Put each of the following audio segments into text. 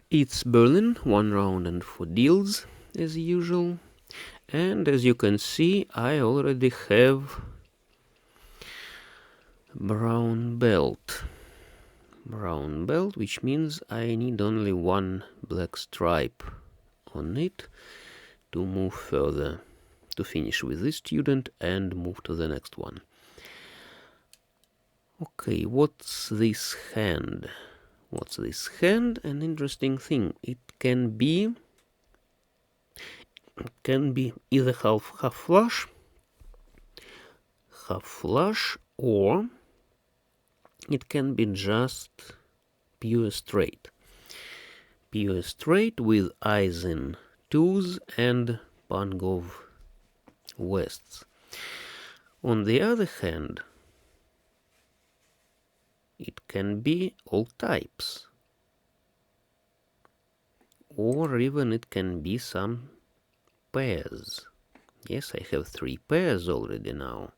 It's Berlin, 1 round and 4 deals as usual. And as you can see, I already have brown belt. Brown belt, which means I need only one black stripe on it to move further, to finish with this student and move to the next one. Okay, what's this hand? What's this hand? An interesting thing. It can be either half flush, or it can be just pure straight. Pure straight with eyes in twos and pang of wests. On the other hand, it can be all types. Or even it can be some pairs. Yes, I have 3 pairs already now.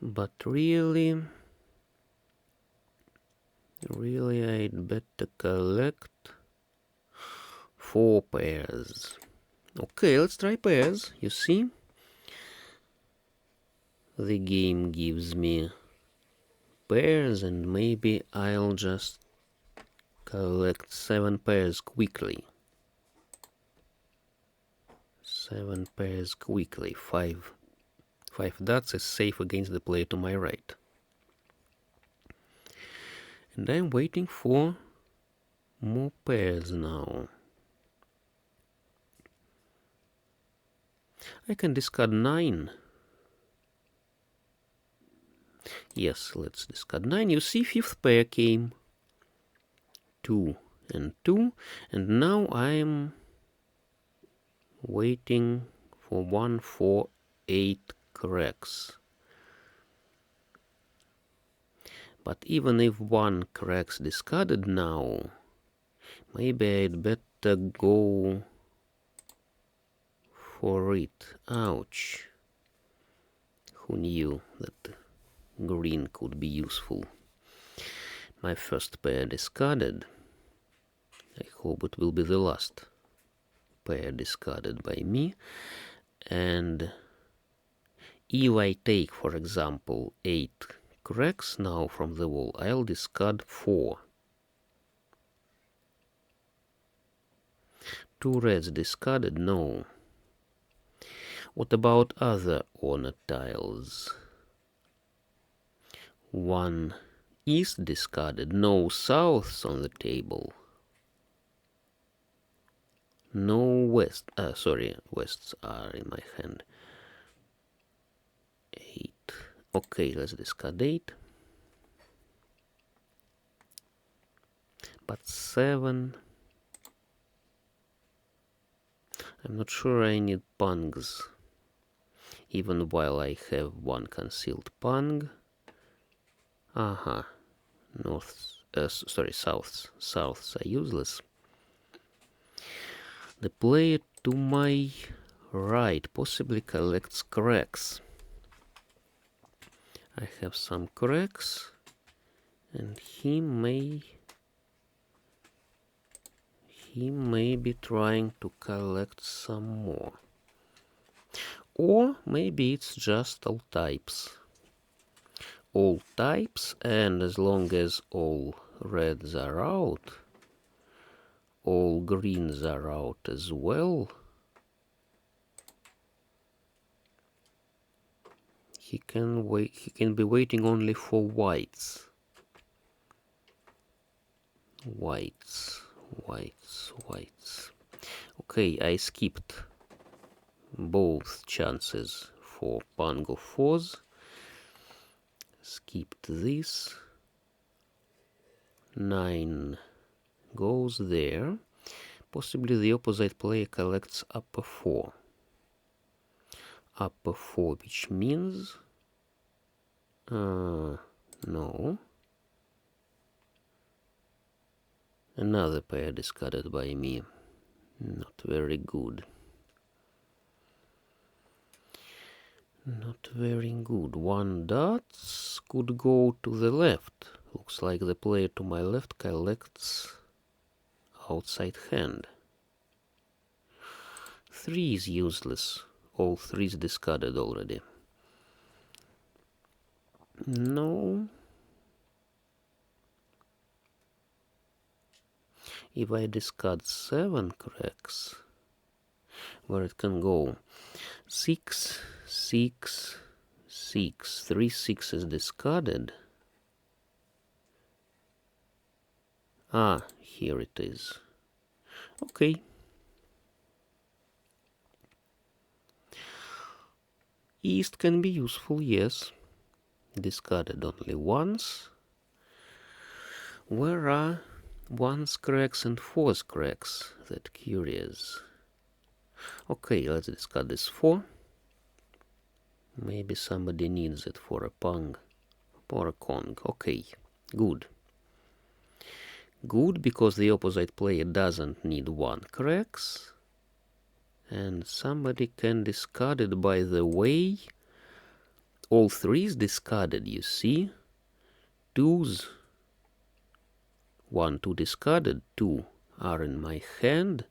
But really I'd better collect 4 pairs. Okay, let's try pairs. You see, the game gives me pairs, and maybe I'll just collect 7 pairs quickly. 7 pairs quickly. 5 dots is safe against the player to my right. And I'm waiting for more pairs now. I can discard 9. Yes, let's discard 9. You see, 5th pair came. 2 and 2. And now I'm waiting for 1, 4, 8 cracks. But even if 1 crack's discarded now, maybe I'd better go for it. Ouch. Who knew that green could be useful? My first pair discarded. I hope it will be the last pair discarded by me. And if I take, for example, 8 cracks now from the wall, I'll discard 4. 2 reds discarded? No. What about other honor tiles? 1 east discarded. No souths on the table. No west. Wests are in my hand. 8. Okay, let's discard 8. But 7. I'm not sure I need pangs, even while I have 1 concealed pang. Souths are useless. The player to my right possibly collects cracks. I have some cracks, and he may be trying to collect some more. Or maybe it's just all types. All types, and as long as all reds are out, all greens are out as well, he can be waiting only for whites. Whites. Okay, I skipped both chances for pang of 4s. Skipped this. 9 goes there. Possibly the opposite player collects upper 4. Upper 4, which means... no. Another pair discarded by me. Not very good. Not very good. 1 dots could go to the left. Looks like the player to my left collects outside hand. 3 is useless. All 3 is discarded already. No. If I discard 7 cracks, where it can go? 6, 6, 6. 3 6s discarded. Ah, here it is. Okay. East can be useful, yes. Discarded only once. Where are 1's cracks and 4's cracks? That curious. Okay, let's discard this 4. Maybe somebody needs it for a pung or a kong. Okay, good. Good, because the opposite player doesn't need 1 cracks. And somebody can discard it by the way. All 3 is discarded, you see. 2's. 1, 2 discarded. 2 are in my hand.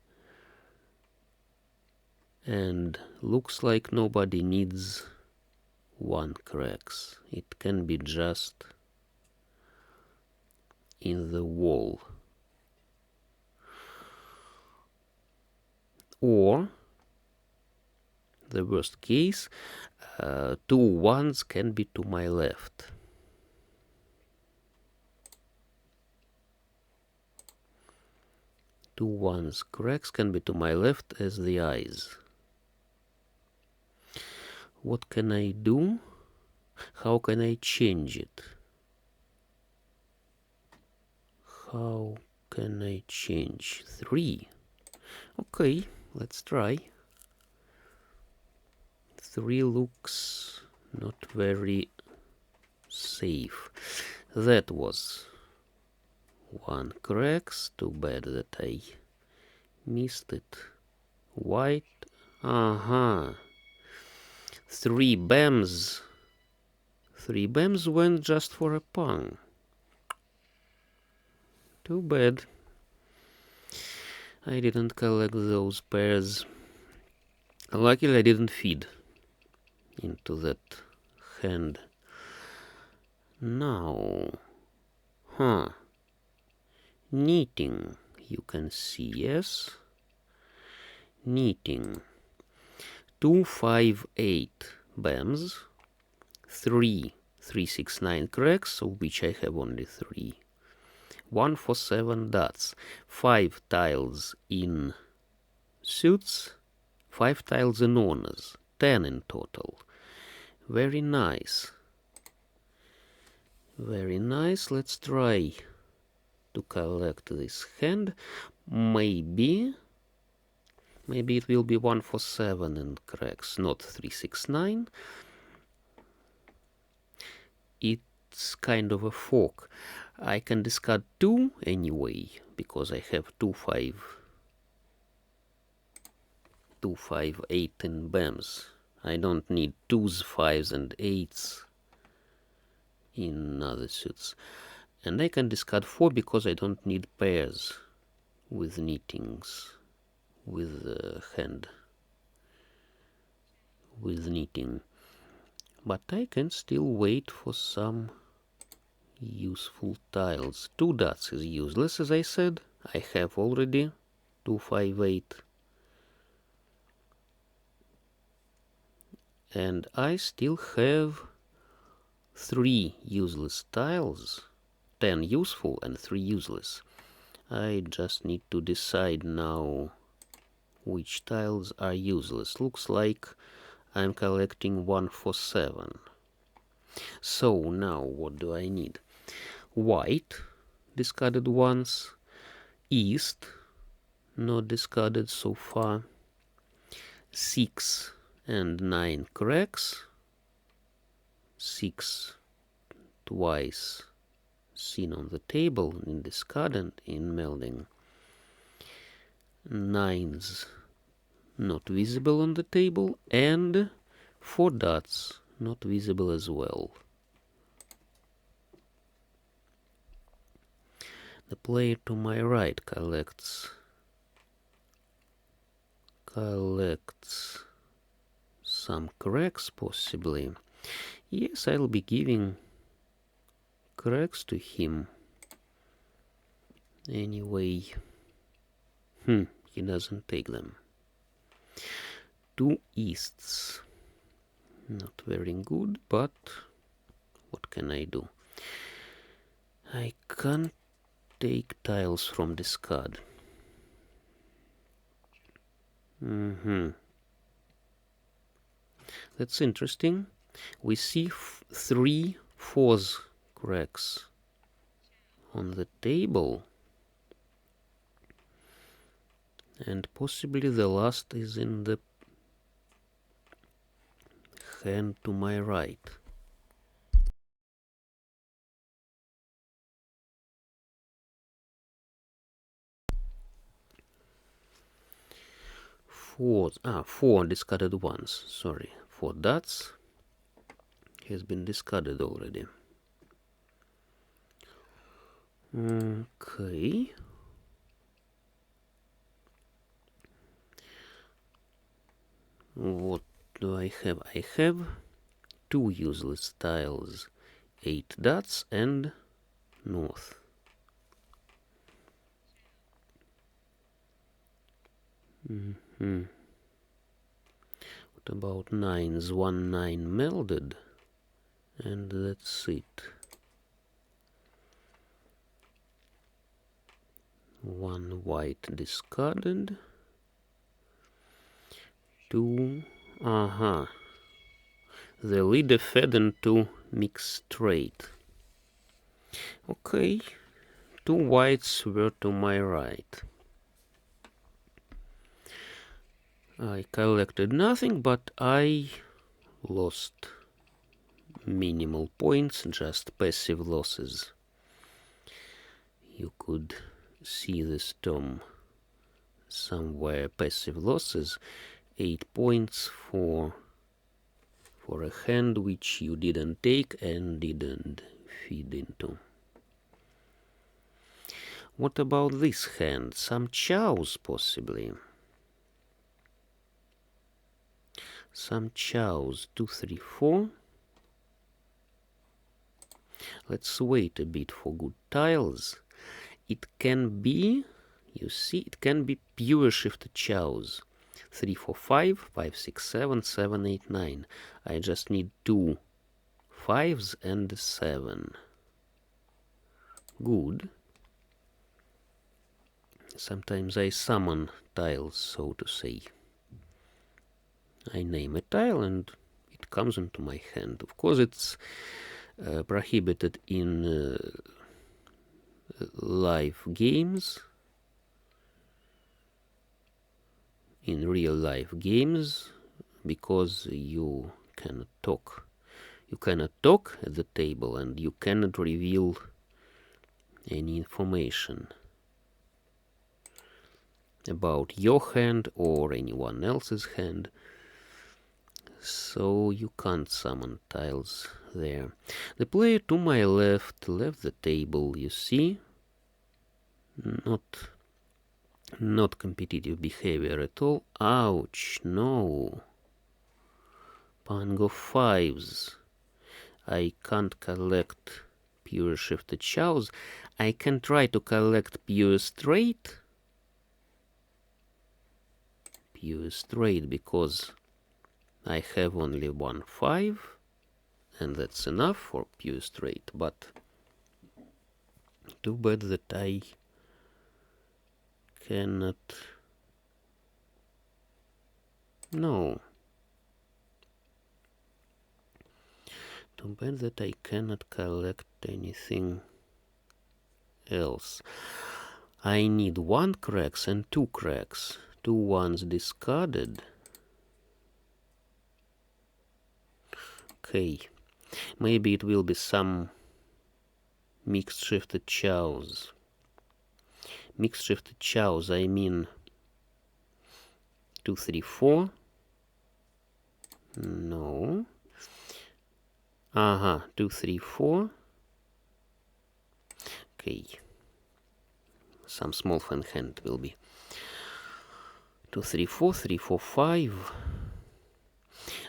And looks like nobody needs 1 cracks. It can be just in the wall. Or, the worst case, 2 1's can be to my left. Two 1's cracks can be to my left as the eyes. What can I do? How can I change it? How can I change? 3. Okay, let's try. 3 looks not very safe. That was 1 cracks. Too bad that I missed it. White. Aha. 3 bams. 3 bams went just for a pung. Too bad. I didn't collect those pairs. Luckily I didn't feed into that hand. Now, knitting, you can see, yes? Knitting. 2 5 8 bams, 3 3 6 9 cracks, of which I have only 3. 1 for 7 dots, 5 tiles in suits, 5 tiles in honors, 10 in total. Very nice. Very nice. Let's try to collect this hand. Maybe it will be 1 for 7 in cracks, not 3 6 9. It's kind of a fork. I can discard 2 anyway, because I have 2 5 8 in bams. I don't need 2's, 5's and 8's in other suits. And I can discard 4 because I don't need pairs with knittings, with hand, with knitting. But I can still wait for some useful tiles. 2 dots is useless, as I said. I have already 2 5 8. And I still have 3 useless tiles, 10 useful and 3 useless. I just need to decide now which tiles are useless. Looks like I'm collecting 1 for 7. So now what do I need? White, discarded once. East, not discarded so far. 6 and 9 cracks. 6 twice seen on the table in discard and in melding. 9's not visible on the table, and 4 dots, not visible as well. The player to my right collects some cracks, possibly. Yes, I'll be giving cracks to him. Anyway, he doesn't take them. 2 easts. Not very good, but what can I do? I can't take tiles from discard. That's interesting. We see 3 fours cracks on the table, and possibly the last is in the hand to my right. Four discarded ones. Sorry, 4 dots has been discarded already. Okay. What do I have? I have 2 useless tiles, 8 dots and north. What about 9s? 1 9 melded, and that's it. 1 white discarded. 2. The leader fed into mixed trade. Okay, 2 whites were to my right. I collected nothing, but I lost minimal points, just passive losses. You could see this term somewhere, passive losses. 8 points for a hand which you didn't take and didn't feed into. What about this hand? Some chows, possibly. Some chows. 2 3 4. Let's wait a bit for good tiles. It can be, you see, it can be pure shifted chows. 3 4 5 5 6 7 7 8 9. I just need 2 5s and 7. Good. Sometimes I summon tiles, so to say. I name a tile and it comes into my hand. Of course, it's prohibited in live games, in real life games, because you cannot talk. You cannot talk at the table and you cannot reveal any information about your hand or anyone else's hand. So you can't summon tiles there. The player to my left left the table, you see. Not competitive behavior at all. Ouch, no. Pang of 5s. I can't collect pure shifted chows. I can try to collect pure straight. Pure straight because I have only 1 5, and that's enough for pure straight, but too bad that I cannot. No. Too bad that I cannot collect anything else. I need 1 cracks and 2 cracks. 2 ones discarded. Okay. Maybe it will be some mixed shifted chows. Mixed shifted chows, I mean 2 3 4. No. Aha, 2, 3, 4. Okay. Some small fan hand will be 2, 3, 4, 3, 4, 5.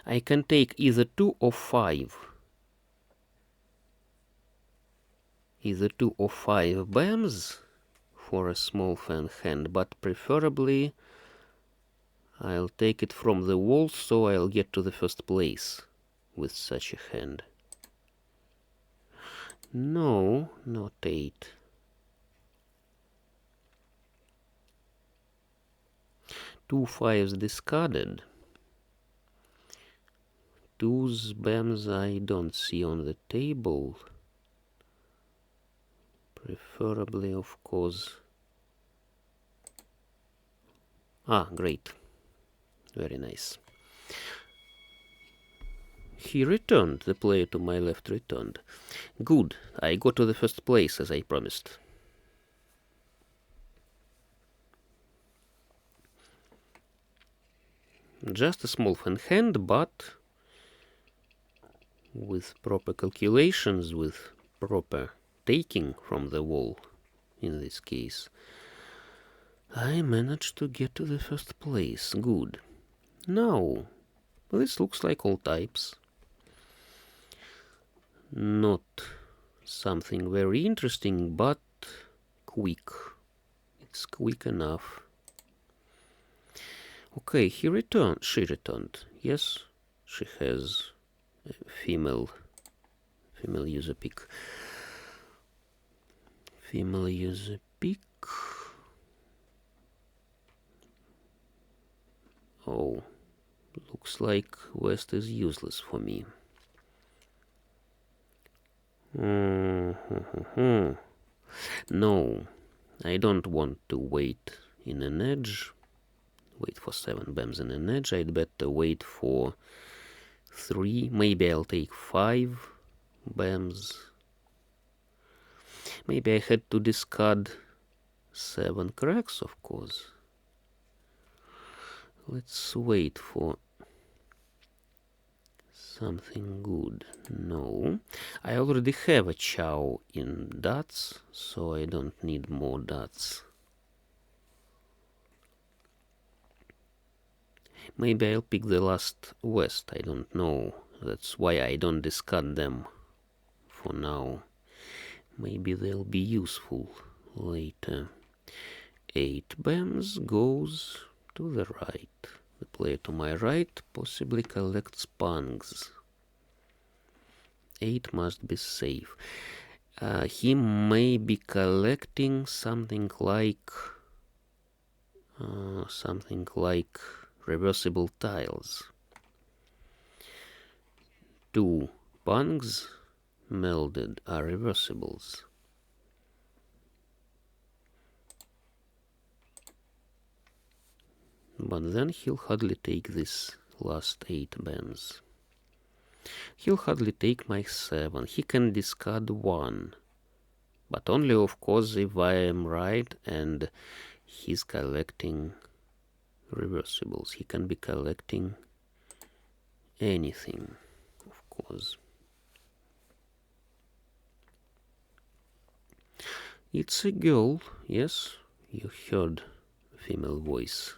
I can take either 2 or 5. Either 2 or 5 bams for a small fan hand, but preferably I'll take it from the wall so I'll get to the first place with such a hand. No, not 8. 2 5s discarded. 2's bams I don't see on the table. Preferably, of course. Ah, great. Very nice. He returned. The player to my left returned. Good. I go to the first place as I promised. Just a small fan hand, but with proper calculations, with proper taking from the wall, in this case, I managed to get to the first place. Good. Now, this looks like all types. Not something very interesting, but quick. It's quick enough. Okay, she returned. Yes, she has a female user pick. Female user pick. Oh, looks like West is useless for me. No, I don't want to wait in an edge. Wait for 7 bams in an edge. I'd better wait for 3. Maybe I'll take 5 bams. Maybe I had to discard 7 cracks, of course. Let's wait for something good. No, I already have a chow in dots, so I don't need more dots. Maybe I'll pick the last West, I don't know. That's why I don't discard them for now. Maybe they'll be useful later. 8 bams goes to the right. The player to my right possibly collects pungs. 8 must be safe. He may be collecting something like reversible tiles. 2 pungs melded are reversibles. But then he'll hardly take this last 8 bams. He'll hardly take my 7. He can discard 1. But only, of course, if I am right and he's collecting reversibles. He can be collecting anything, of course. It's a girl, yes, you heard a female voice.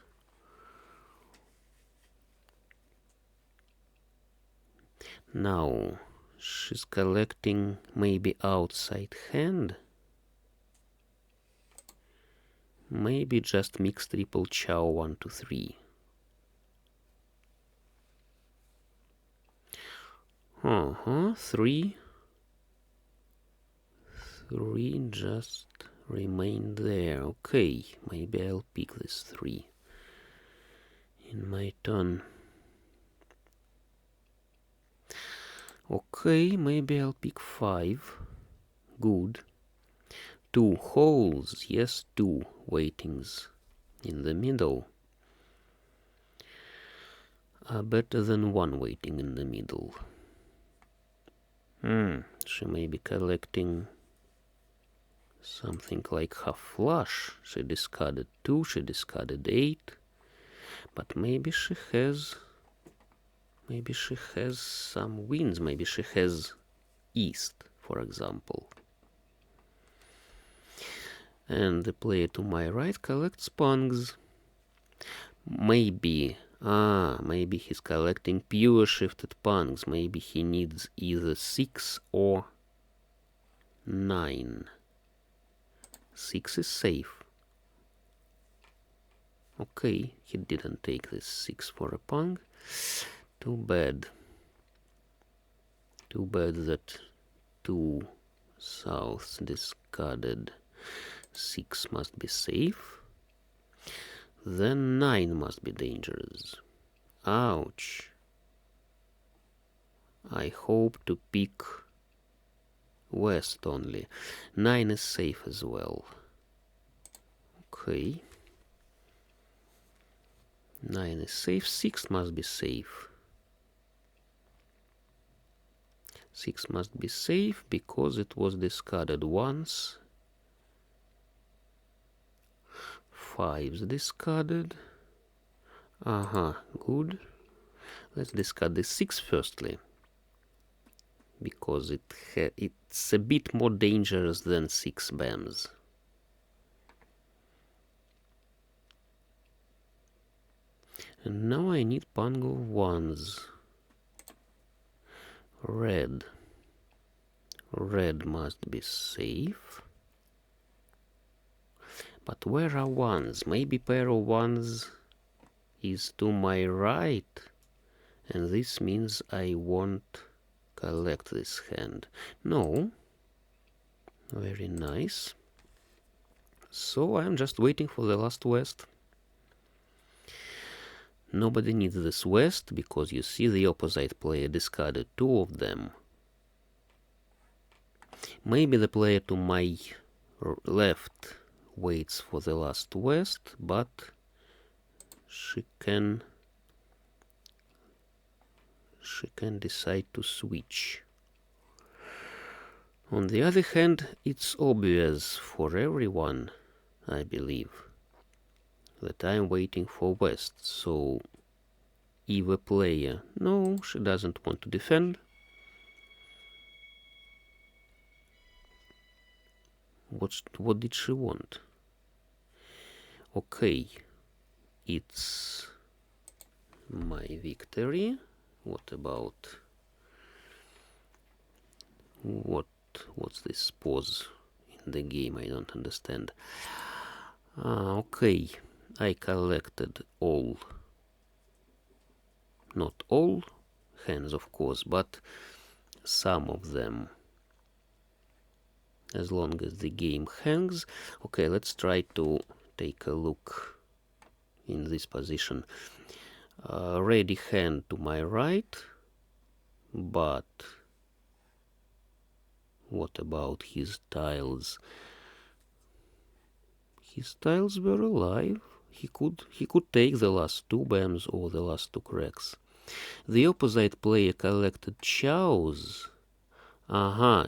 Now, she's collecting maybe outside hand. Maybe just mixed triple chow 1, 2, 3. 3. 3 just remain there. Okay, maybe I'll pick this 3 in my turn. Okay, maybe I'll pick 5. Good. 2 holes, yes, 2 waitings in the middle are better than 1 waiting in the middle. She may be collecting something like half flush. She discarded 2, she discarded 8, but maybe she has Maybe she has some wins. Maybe she has east, for example. And the player to my right collects pungs. Maybe he's collecting pure shifted pungs. Maybe he needs either 6 or 9. 6 is safe. Okay, he didn't take this 6 for a pung. Too bad. Too bad that 2 souths discarded. 6 must be safe. Then 9 must be dangerous. Ouch. I hope to pick west only. 9 is safe as well. Okay. 9 is safe. 6 must be safe. 6 must be safe because it was discarded once. 5's discarded. Good. Let's discard the 6 firstly, because it's a bit more dangerous than 6 BAMs. And now I need pung of 1s. Red. Red must be safe. But where are 1s? Maybe pair of 1s is to my right, and this means I won't collect this hand. No. Very nice. So I'm just waiting for the last west. Nobody needs this west, because you see the opposite player discarded 2 of them. Maybe the player to my left waits for the last west, but she can decide to switch. On the other hand, it's obvious for everyone, I believe, that I'm waiting for west. So if a player, no, she doesn't want to defend. What did she want? Okay, it's my victory. What about what's this pause in the game? I don't understand. Okay, I collected all, not all hands of course, but some of them, as long as the game hangs. Okay, let's try to take a look in this position. Ready hand to my right, but what about his tiles? His tiles were alive. He could take the last 2 BAMs or the last 2 cracks. The opposite player collected chows.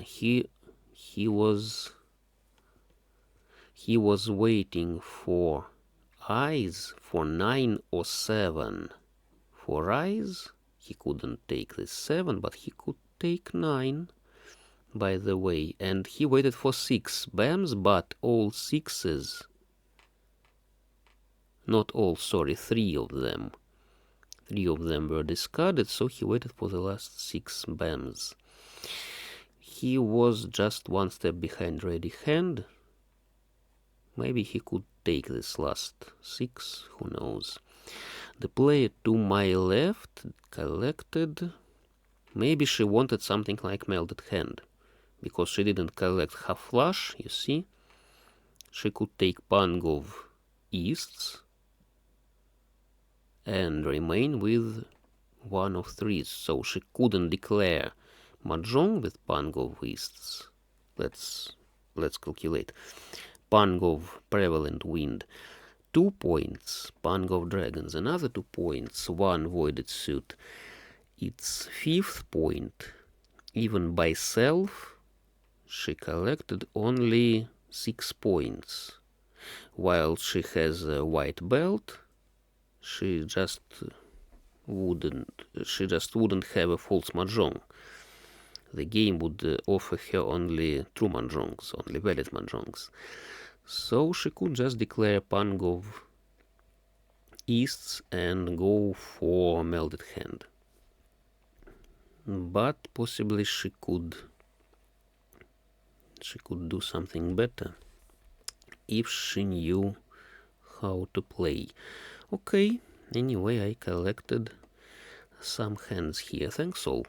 He was waiting for eyes for 9 or 7. For eyes, he couldn't take this 7, but he could take 9, by the way. And he waited for 6 BAMs, but all 6s, not all, sorry, 3 of them. 3 of them were discarded, so he waited for the last 6 BAMs. He was just 1 step behind ready hand. Maybe he could take this last 6, who knows. The player to my left collected. Maybe she wanted something like melted hand, because she didn't collect half flush, you see. She could take pung of easts and remain with 1 of 3s, so she couldn't declare mahjong with pung of easts. Let's calculate. Pung of prevalent wind, 2 points. Pung of dragons, another 2 points. 1 voided suit, it's 5th point. Even by self, she collected only 6 points. While she has a white belt, she just she just wouldn't have a false mahjong. The game would offer her only true mahjongs, only valid mahjongs. So she could just declare Pang of Easts and go for melded hand. But possibly she could do something better if she knew how to play. Okay, anyway, I collected some hands here. Thanks all.